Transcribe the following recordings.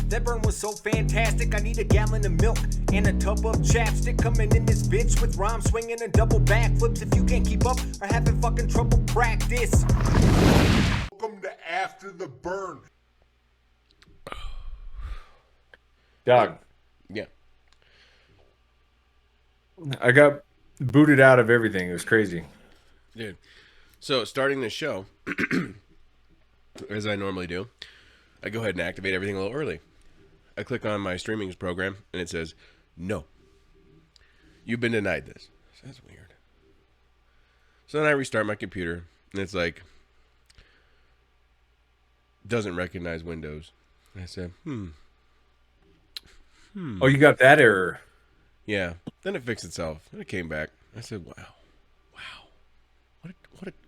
That burn was so fantastic, I need a gallon of milk and a tub of chapstick. Coming in this bitch with rhymes swinging and double backflips. If you can't keep up or having fucking trouble, practice. Welcome to After the Burn. Dog. Yeah. I got booted out of everything. It was crazy. Dude. So, starting this show, as I normally do, I go ahead and activate everything a little early. I click on my streaming program, and it says, no. You've been denied this. That's weird. So then I restart my computer, and it's like, doesn't recognize Windows. And I said, Oh, you got that error. Yeah. Then it fixed itself. And it came back. I said, wow.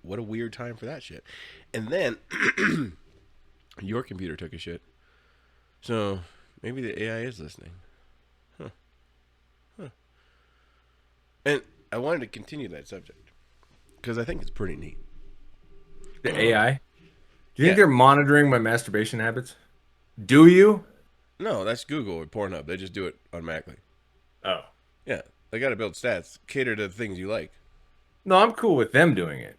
What a weird time for that shit. And then your computer took a shit. So maybe the AI is listening. Huh. And I wanted to continue that subject because I think it's pretty neat. The AI? Do you think they're monitoring my masturbation habits? Do you? No, that's Google or Pornhub. They just do it automatically. Oh. Yeah. They got to build stats, cater to the things you like. No, I'm cool with them doing it.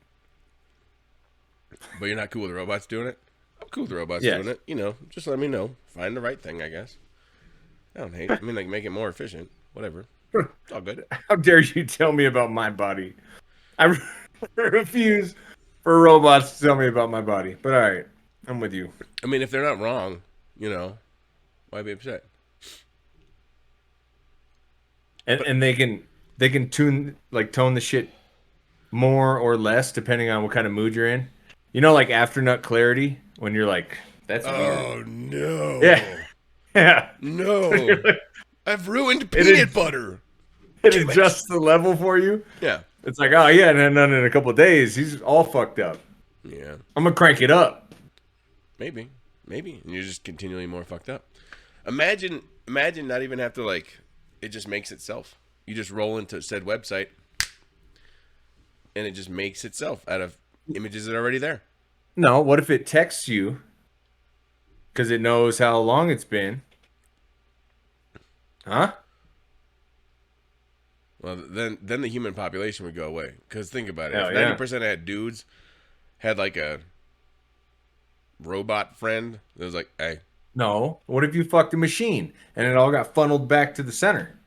But you're not cool with robots doing it? I'm cool with robots doing it. You know, just let me know. Find the right thing, I guess. I don't hate it. I mean, like, make it more efficient. Whatever. It's all good. How dare you tell me about my body? I refuse for robots to tell me about my body. But all right, I'm with you. I mean, if they're not wrong, you know, why be upset? And they can tone the shit more or less depending on what kind of mood you're in. You know, like afternoon clarity when you're like, that's weird. Oh no. Yeah. No. I've ruined peanut butter. It adjusts the level for you. Yeah. It's like, oh yeah, and then in a couple of days, he's all fucked up. Yeah. I'm gonna crank it up. Maybe. And you're just continually more fucked up. Imagine not even have to it just makes itself. You just roll into said website and it just makes itself out of images that are already there. No, what if it texts you because it knows how long it's been? Huh? Well, then the human population would go away. Because think about it. Oh, If 90% of dudes had like a robot friend that was like, hey. No. What if you fucked a machine and it all got funneled back to the center?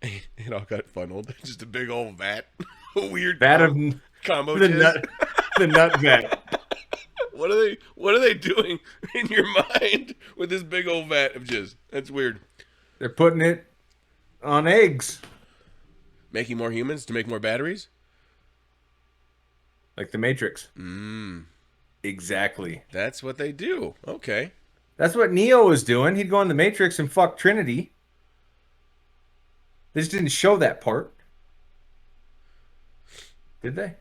It all got funneled. Just a big old vat. A weird vat of combo the jizz. the nut vat. What are they doing in your mind with this big old vat of jizz? That's weird. They're putting it on eggs. Making more humans to make more batteries? Like the Matrix. Exactly. That's what they do. Okay. That's what Neo was doing. He'd go in the Matrix and fuck Trinity. They just didn't show that part. Did they?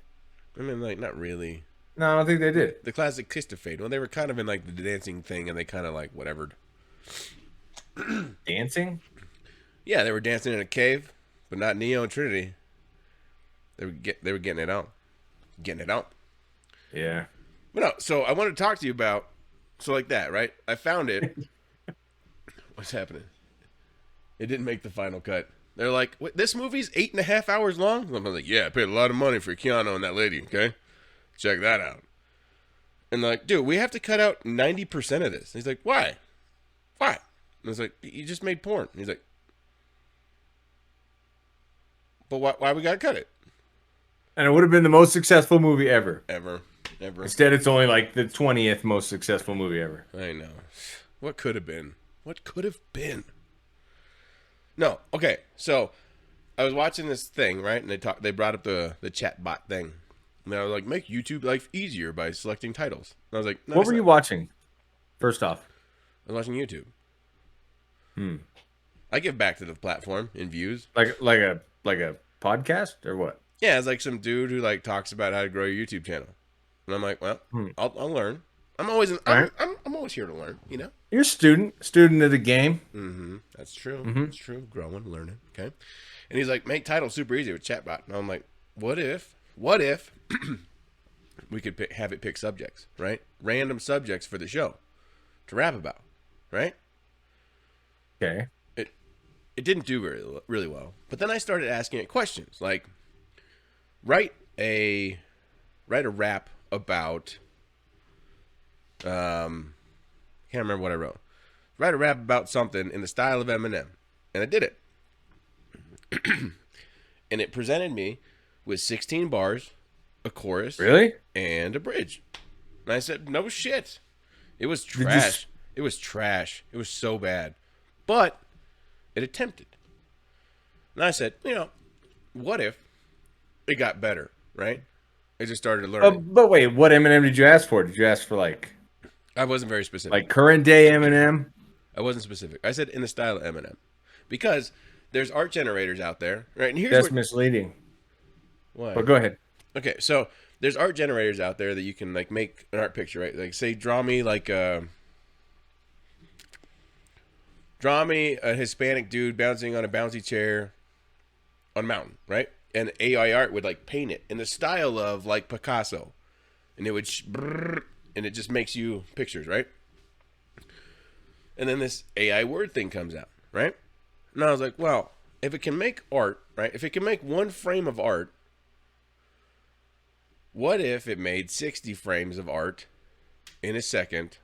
I mean, not really. No, I don't think they did. The classic kiss to fade. Well, they were kind of in the dancing thing, and they kind of whatevered. Dancing? Yeah, they were dancing in a cave, but not Neo and Trinity. They were getting it out. Yeah. But no, so I wanted to talk to you about like that, right? I found it. What's happening? It didn't make the final cut. They're like, "What, this movie's 8.5 hours long?" I'm like, "Yeah, I paid a lot of money for Keanu and that lady, okay? Check that out." And they're like, "Dude, we have to cut out 90% of this." And he's like, "Why? And I was like, "You just made porn." And he's like, "But why we gotta cut it?" And it would have been the most successful movie ever. Ever. Instead, it's only like the 20th most successful movie ever. I know. What could have been? No, okay. So I was watching this thing, right? And they brought up the chat bot thing. And I was like, make YouTube life easier by selecting titles. And I was like, no, what were you watching? First off, I was watching YouTube. I give back to the platform in views. Like a podcast or what? Yeah, it's like some dude who talks about how to grow your YouTube channel. And I'm like, well, I'll learn. I'm always here to learn, you know? You're a student of the game. Mm-hmm. That's true. That's true. Growing, learning. Okay. And he's like, make titles super easy with chatbot. And I'm like, what if we could have it pick subjects, right? Random subjects for the show to rap about, right? Okay. It didn't do really well. But then I started asking it questions like, write a rap about can't remember what I wrote. Write a rap about something in the style of Eminem, and I did it. And it presented me with 16 bars, a chorus, Really? and a bridge. And I said, no shit. It was Did you trash. It was trash. It was so bad. But it attempted. And I said, what if it got better, right? I just started learning. But wait, what Eminem did you ask for? Did you ask for I wasn't very specific. like current day Eminem? I wasn't specific. I said in the style of Eminem. Because there's art generators out there, right? And here's That's misleading. why. But go ahead. Okay, so there's art generators out there that you can like make an art picture, right? Like say draw me a Hispanic dude bouncing on a bouncy chair on a mountain, right? And AI art would like paint it in the style of like Picasso, and it would and it just makes you pictures, right? And then this AI word thing comes out, right? And I was like, well, if it can make art, right? If it can make one frame of art, what if it made 60 frames of art in a second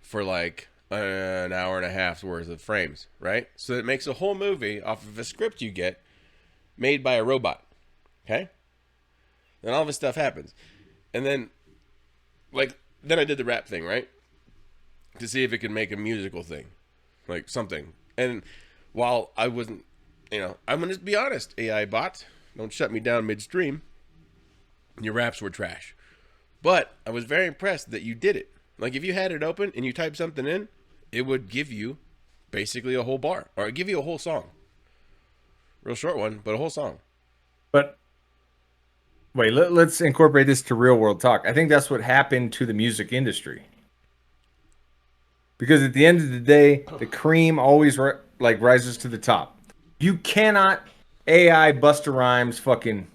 for like an hour and a half's worth of frames, right? So it makes a whole movie off of a script you get made by a robot, okay? Then all this stuff happens. And then, then I did the rap thing, right? To see if it could make a musical thing, like something. And while I wasn't, I'm going to be honest, AI bot, don't shut me down midstream. Your raps were trash. But I was very impressed that you did it. Like if you had it open and you type something in, it would give you basically a whole bar, or it'd give you a whole song. Real short one, but a whole song. But wait, let's incorporate this to real world talk. I think that's what happened to the music industry. Because at the end of the day, the cream always rises to the top. You cannot AI Busta Rhymes fucking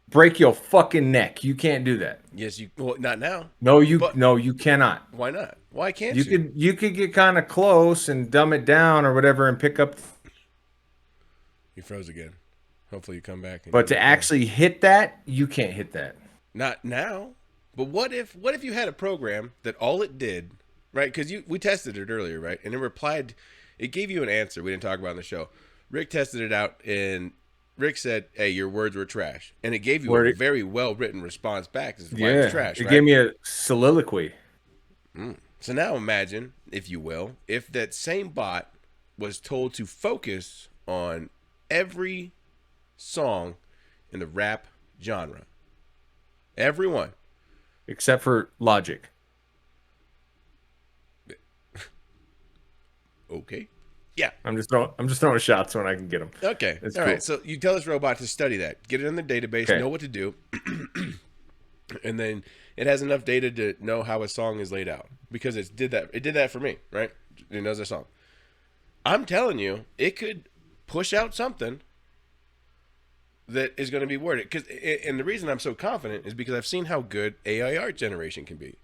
break your fucking neck. You can't do that. Yes, well, not now. No, you cannot. Why not? Why can't you could get kind of close and dumb it down or whatever and pick up. You froze again. Hopefully you come back. But to actually hit that, you can't hit that. Not now. But what if you had a program that all it did, right? Because we tested it earlier, right? And it replied, it gave you an answer. We didn't talk about it on the show. Rick tested it out, and Rick said, "Hey, your words were trash," and it gave you a very well written response back. As why it's trash. It gave me a soliloquy. So now imagine, if you will, if that same bot was told to focus on every song in the rap genre, everyone except for Logic. Okay. Yeah. I'm just throwing shots when I can get them. Okay. All right. So you tell this robot to study that, get it in the database, know what to do, and then it has enough data to know how a song is laid out because it did that for me, right? It knows a song. I'm telling you, it could push out something that is going to be worded. And the reason I'm so confident is because I've seen how good AI art generation can be,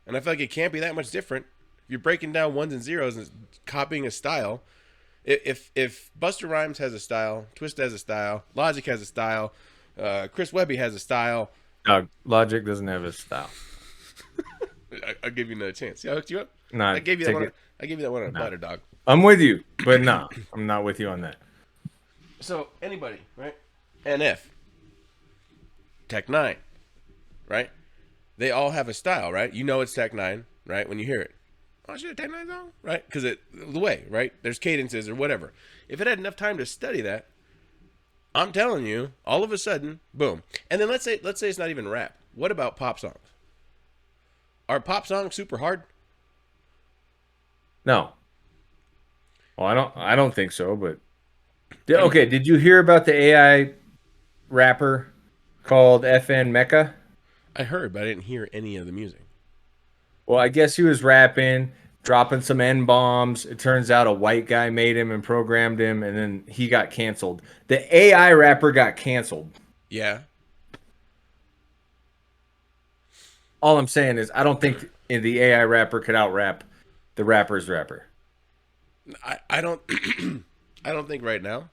and I feel like it can't be that much different. You're breaking down ones and zeros and copying a style. If Busta Rhymes has a style, Twista has a style, Logic has a style, Chris Webby has a style. Logic doesn't have a style. I'll give you another chance. See, I hooked you up. Nah, I gave you that one. I gave you that one on a platter, dog. I'm with you, but no, I'm not with you on that. So anybody, right? NF, Tech 9, right? They all have a style, right? You know it's Tech 9, right? When you hear it. Oh, shit, Tech 9 song? Right? Because the way, right? There's cadences or whatever. If it had enough time to study that, I'm telling you, all of a sudden, boom. And then let's say it's not even rap. What about pop songs? Are pop songs super hard? No. Well, I don't think so, but okay, did you hear about the AI rapper called FN Mecca? I heard, but I didn't hear any of the music. Well, I guess he was rapping, dropping some N-bombs. It turns out a white guy made him and programmed him, and then he got canceled. The AI rapper got canceled. Yeah. All I'm saying is I don't think the AI rapper could out-rap the rapper's rapper. I don't I don't think right now.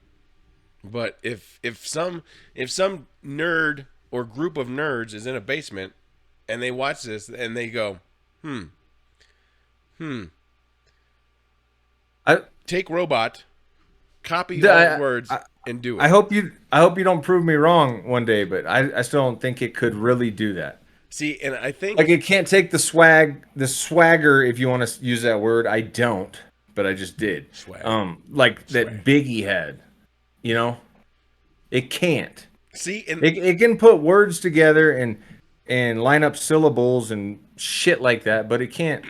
But if some nerd or group of nerds is in a basement and they watch this and they go, I take robot, copy all the words and do it. I hope you don't prove me wrong one day, but I still don't think it could really do that. See, and I think Like it can't take the swagger, if you want to use that word. I don't, but I just did. Swag. Like that Biggie had, you know, it can't. See, and It can put words together and line up syllables and shit like that, but it can't.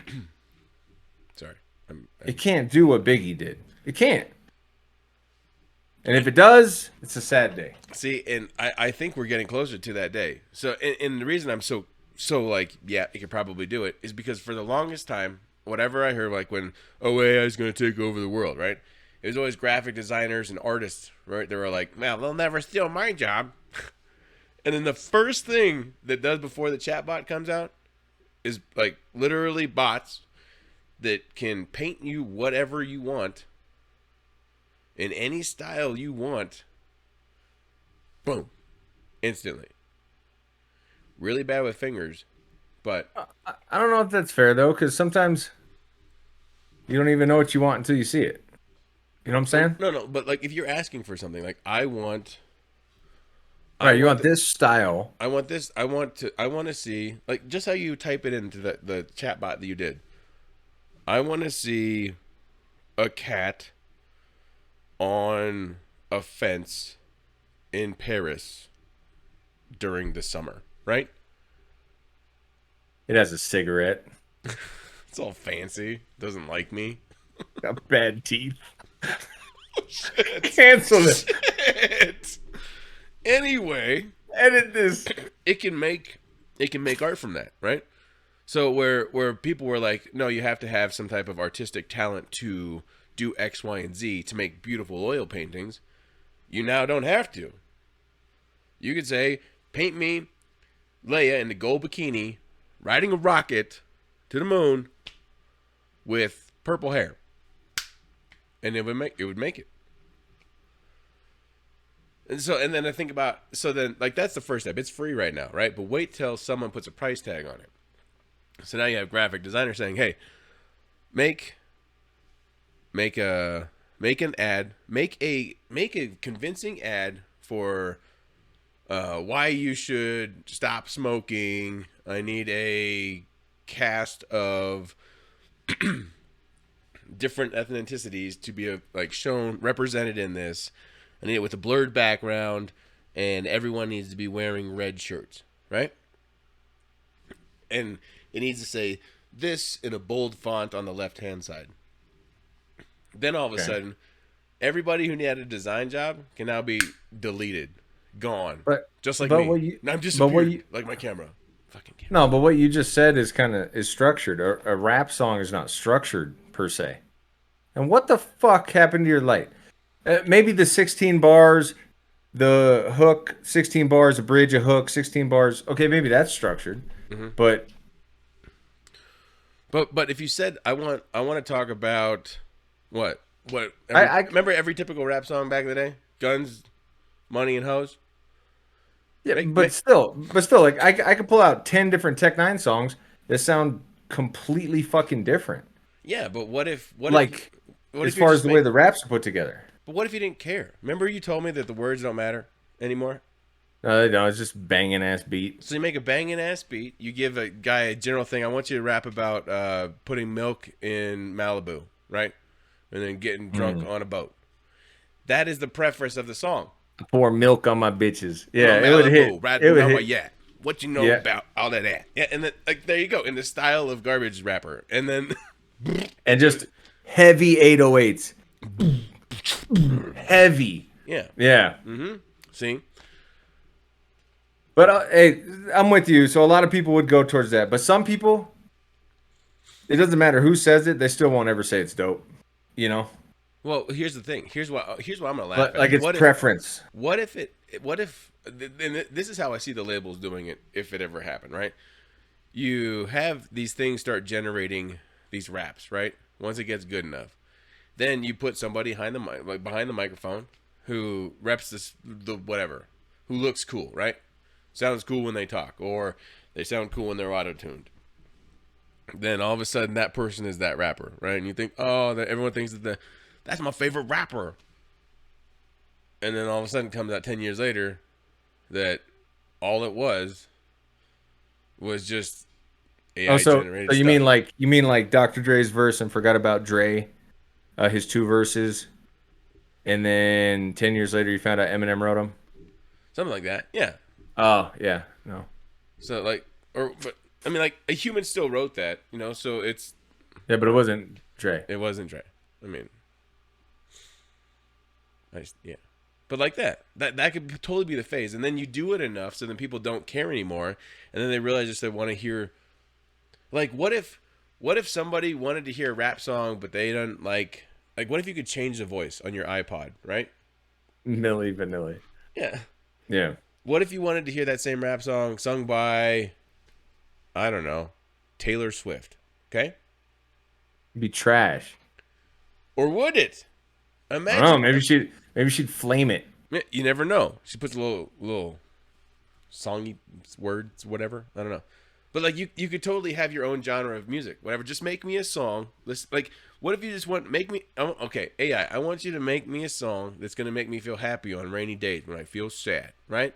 sorry, It can't do what Biggie did. It can't. And if it does, it's a sad day. see, and I think we're getting closer to that day. So, and the reason I'm so like, yeah, it could probably do it is because for the longest time, whatever I heard, like when AI is going to take over the world, right? It was always graphic designers and artists, right? They were like, well, they'll never steal my job. And then the first thing that does before the chatbot comes out is like literally bots that can paint you whatever you want in any style you want. Boom. Instantly. Really bad with fingers, but I don't know if that's fair though, because sometimes you don't even know what you want until you see it. You know what I'm saying? no, but like if you're asking for something, like I want Right, you want this style. I want this. I want to see, like, just how you type it into the chat bot that you did. I want to see a cat on a fence in Paris during the summer, right? It has a cigarette. It's all fancy. Doesn't like me. Got bad teeth. Cancel it. Shit. Anyway, Edit this. it can make art from that, right? So where people were like, no, you have to have some type of artistic talent to do X, Y, and Z to make beautiful oil paintings. You now don't have to. You could say, paint me Leia in the gold bikini riding a rocket to the moon with purple hair, and it would make it. And so, and then I think about, so then, like, that's the first step. It's free right now, right? But wait till someone puts a price tag on it. So now you have graphic designers saying, hey, make an ad, make a convincing ad for why you should stop smoking. I need a cast of different ethnicities to be shown, represented in this. I need it with a blurred background, and everyone needs to be wearing red shirts, right? And it needs to say this in a bold font on the left-hand side. Then all of a sudden, everybody who had a design job can now be deleted, gone, just like me. I'm disappeared, like my camera. Fucking camera. No, but what you just said is structured. A rap song is not structured per se. And what the fuck happened to your light? Maybe the 16 bars, the hook, 16 bars, a bridge, a hook, 16 bars. Okay, maybe that's structured. Mm-hmm. But if you said I want to talk about what I remember every typical rap song back in the day, guns, money, and hoes. Yeah, but still, like I could pull out 10 different Tech Nine songs that sound completely fucking different. Yeah, but what if as far as the way the raps are put together? But what if you didn't care? Remember you told me that the words don't matter anymore? No, they don't. It's just banging ass beat. So you make a banging ass beat. You give a guy a general thing. I want you to rap about putting milk in Malibu, right? And then getting drunk on a boat. That is the preface of the song. Pour milk on my bitches. Yeah, it would hit. It would hit. Yeah. What you know about all of that? Yeah, and then there you go, in the style of garbage rapper, and then and just heavy 808s. Heavy. Yeah. Yeah. Mm-hmm. See? But hey, I'm with you. So a lot of people would go towards that. But some people, it doesn't matter who says it, they still won't ever say it's dope. You know? Well, here's the thing. Here's what I'm gonna laugh at. Like it's preference. What if, and this is how I see the labels doing it if it ever happened, right? You have these things start generating these raps, right? Once it gets good enough. Then you put somebody behind the microphone who reps the whatever, who looks cool, right? Sounds cool when they talk, or they sound cool when they're auto-tuned. Then all of a sudden that person is that rapper, right? And you think, oh, everyone thinks that's my favorite rapper. And then all of a sudden comes out 10 years later that all it was just AI generated so you stuff. mean like Dr. Dre's verse and Forgot About Dre, his 2 verses, and then 10 years later you found out Eminem wrote them? Something like that. Yeah. Oh, yeah. No. So but I mean, like, a human still wrote that, so Yeah, but it wasn't Dre. it wasn't Dre. I mean, yeah. But like that could totally be the phase. And then you do it enough so then people don't care anymore. And then they realize just they want to hear, like, what if somebody wanted to hear a rap song, but they don't like, what if you could change the voice on your iPod, right? Milli Vanilli. Yeah. Yeah. What if you wanted to hear that same rap song sung by, I don't know, Taylor Swift? Okay? It'd be trash. Or would it? Imagine. I don't know. Maybe she'd flame it. You never know. She puts a little songy words, whatever. I don't know. But like you could totally have your own genre of music, whatever. Just make me a song. What if you just okay, AI, I want you to make me a song that's gonna make me feel happy on rainy days when I feel sad, right?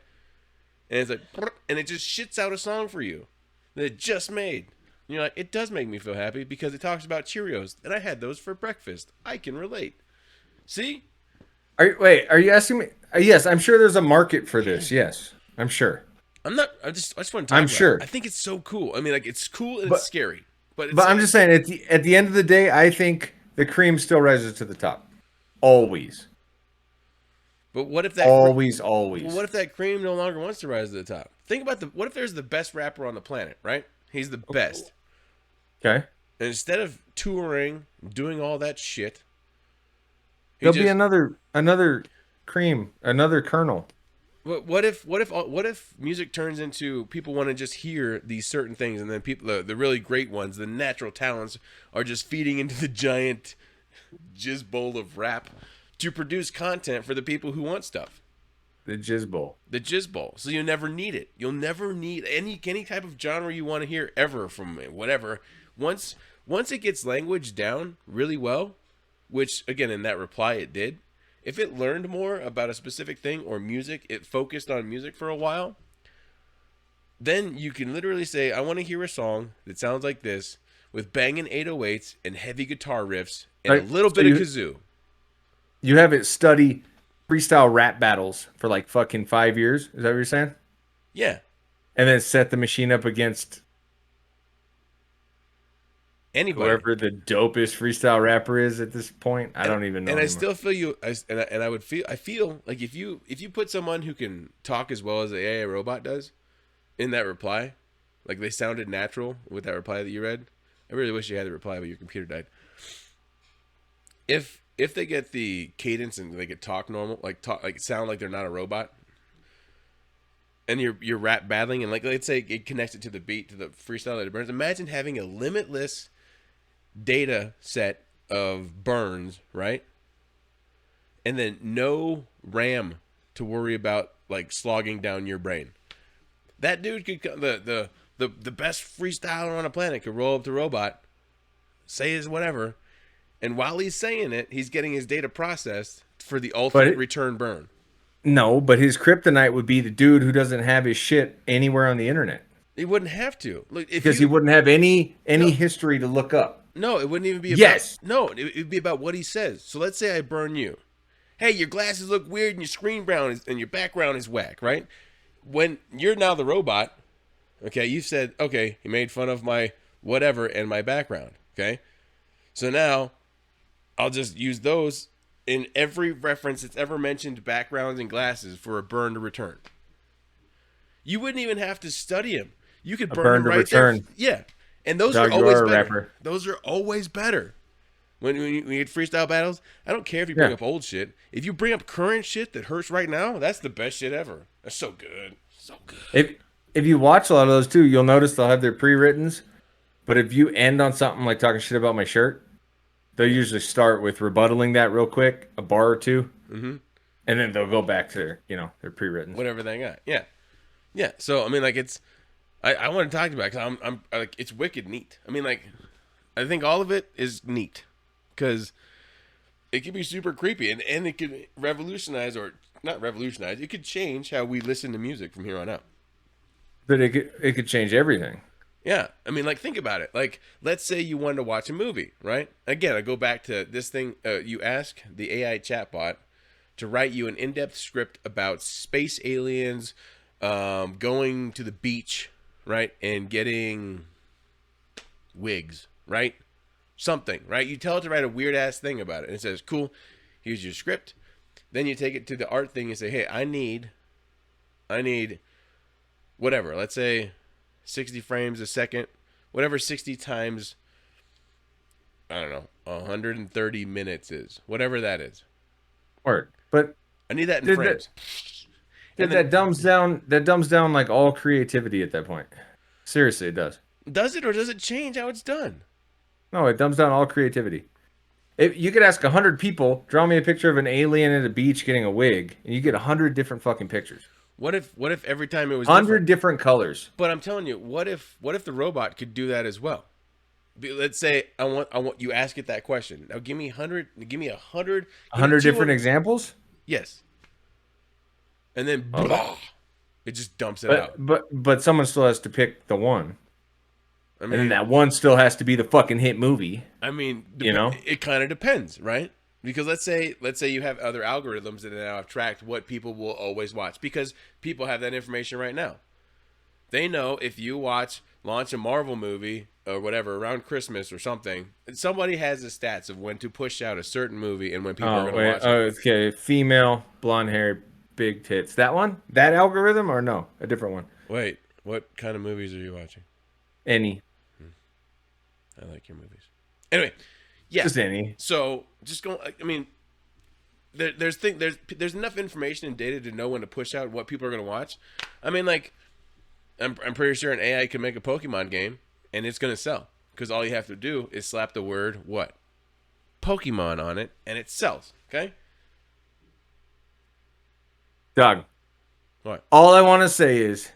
And it's like, and it just shits out a song for you that it just made. And you're like, it does make me feel happy because it talks about Cheerios, and I had those for breakfast. I can relate. See? Are you asking me? Yes, I'm sure there's a market for this. Yes, I'm sure. I'm not. I just want to talk I'm about sure. it. I think it's so cool. I mean, like, it's cool and it's scary. But I'm just saying, at the end of the day, I think the cream still rises to the top. Always. But what if that always? Well, what if that cream no longer wants to rise to the top? Think about what if there's the best rapper on the planet, right? He's the best. Okay. And instead of touring, doing all that shit, there'll be another cream, another kernel. What if music turns into people want to just hear these certain things, and then people, the really great ones, the natural talents, are just feeding into the giant jizz bowl of rap to produce content for the people who want stuff. The jizz bowl. The jizz bowl. So you never need it. You'll never need any type of genre you want to hear ever from whatever. Once it gets language down really well, which again in that reply it did. If it learned more about a specific thing or music, it focused on music for a while, then you can literally say, I want to hear a song that sounds like this with banging 808s and heavy guitar riffs and a little bit of kazoo. You have it study freestyle rap battles for like fucking 5 years. Is that what you're saying? Yeah. And then set the machine up against anybody, whoever the dopest freestyle rapper is at this point. I don't even know. And anymore. I still feel you. I feel like if you put someone who can talk as well as the AI robot does in that reply, like they sounded natural with that reply that you read. I really wish you had the reply, but your computer died. If they get the cadence and they get talk normal, like sound like they're not a robot, and you're rap battling, and like let's say it connects it to the beat, to the freestyle that it burns. Imagine having a limitless data set of burns, right? And then no RAM to worry about like slogging down your brain. That dude could the best freestyler on the planet could roll up to robot, say his whatever, and while he's saying it, he's getting his data processed for the ultimate return burn. No, but his kryptonite would be the dude who doesn't have his shit anywhere on the internet. He wouldn't have to. Look, because he wouldn't have any history to look up. No, it wouldn't even be about... No, it would be about what he says. So let's say I burn you. Hey, your glasses look weird and your screen brown and your background is whack, right? When you're now the robot, okay, you said, okay, he made fun of my whatever and my background, okay? So now I'll just use those in every reference that's ever mentioned backgrounds and glasses for a burn to return. You wouldn't even have to study him. You could burn him right there. Yeah. And those are always better. Those are always better. When you get freestyle battles, I don't care if you bring up old shit. If you bring up current shit that hurts right now, that's the best shit ever. That's so good. So good. If you watch a lot of those too, you'll notice they'll have their pre-writtens. But if you end on something like talking shit about my shirt, they'll usually start with rebuttaling that real quick, a bar or two, Mm-hmm. and then they'll go back to their pre-written. Whatever they got. Yeah. Yeah. So I mean, like, it's I want to talk about it because I'm like, it's wicked neat. I mean, like, I think all of it is neat because it could be super creepy and it could revolutionize, or not revolutionize, it could change how we listen to music from here on out. But it could change everything. Yeah. I mean, like, think about it. Like, let's say you wanted to watch a movie, right? Again, I go back to this thing. You ask the AI chatbot to write you an in-depth script about space aliens, going to the beach, right? And getting wigs, right? Something, right? You tell it to write a weird-ass thing about it. And it says, cool, here's your script. Then you take it to the art thing and say, hey, I need whatever. Let's say 60 frames a second, whatever 60 times, I don't know, 130 minutes is, whatever that is. Art, but I need that in frames. That dumbs down like all creativity at that point. Seriously, it does. Does it, or does it change how it's done? No, it dumbs down all creativity. If you could ask 100 people, draw me a picture of an alien at a beach getting a wig, and you get 100 different fucking pictures. What if every time it was 100 different colors? But I'm telling you, what if the robot could do that as well? Let's say I want you ask it that question. Now give me 100 different examples? Yes. And then blah, it just dumps it out. But someone still has to pick the one. I mean, And then that one still has to be the fucking hit movie. I mean, it kind of depends, right? Because let's say you have other algorithms that now have tracked what people will always watch, because people have that information right now. They know if you launch a Marvel movie or whatever around Christmas or something, somebody has the stats of when to push out a certain movie and when people are going to watch it. Okay, female, blonde hair, big tits. That one? That algorithm, or no? A different one? Wait, what kind of movies are you watching? Any. I like your movies. Anyway, yeah. Just any. So just go. I mean, there's enough information and data to know when to push out what people are going to watch. I mean, like, I'm pretty sure an AI can make a Pokemon game and it's going to sell, because all you have to do is slap the word what? Pokemon on it and it sells. Okay. Doug. What? All I want to say is,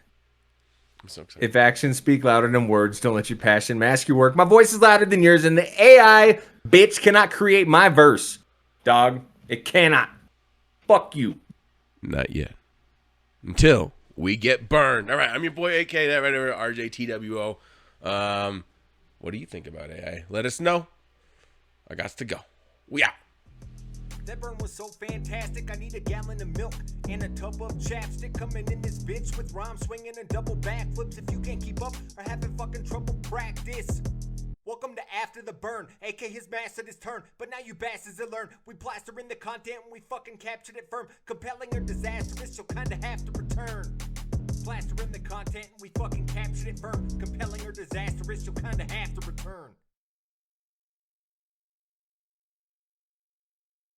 I'm so excited. if actions speak louder than words, don't let your passion mask your work. My voice is louder than yours, and the AI bitch cannot create my verse. Dog, it cannot. Fuck you. Not yet. Until we get burned. All right, I'm your boy AK, that right over RJTWO. What do you think about AI? Let us know. I got to go. We out. That burn was so fantastic, I need a gallon of milk and a tub of chapstick. Coming in this bitch with rhyme swinging and double backflips. If you can't keep up or having fucking trouble, practice. Welcome to After the Burn, AK his mastered his turn, but now you bastards will learn. We plaster in the content and we fucking captured it firm. Compelling or disastrous, you'll kinda have to return. Plaster in the content and we fucking captured it firm. Compelling or disastrous, you'll kinda have to return.